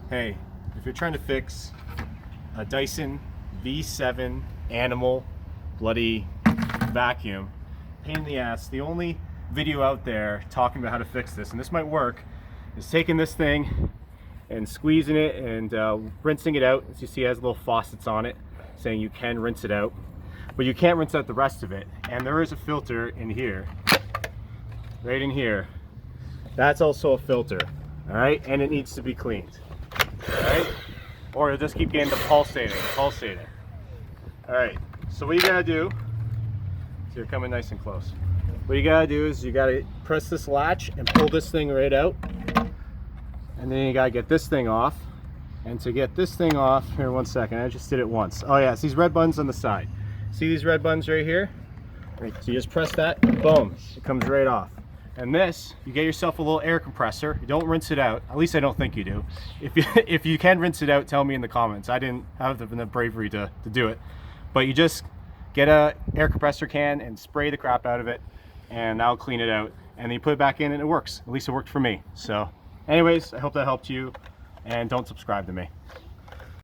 Hey, if you're trying to fix a Dyson V7 animal bloody vacuum, pain in the ass, the only video out there talking about how to fix this, and this might work, is taking this thing and squeezing it and rinsing it out. As you see, it has little faucets on it saying you can rinse it out, but you can't rinse out the rest of it. And there is a filter in here, right in here. That's also a filter, all right? And it needs to be cleaned, all right? Or you'll just keep getting the pulsating. All right, so what you gotta do, so you're coming nice and close. What you gotta do is you gotta press this latch and pull this thing right out. And then you gotta get this thing off. And to get this thing off, here, one second, I just did it once. Oh yeah, it's these red buttons on the side. See these red buttons right here? Right, so you just press that, boom, it comes right off. And this, you get yourself a little air compressor. You don't rinse it out. At least I don't think you do. If you can rinse it out, tell me in the comments. I didn't have the bravery to do it. But you just get a air compressor can and spray the crap out of it, and I'll clean it out. And then you put it back in and it works. At least it worked for me. So anyways, I hope that helped you, and don't subscribe to me.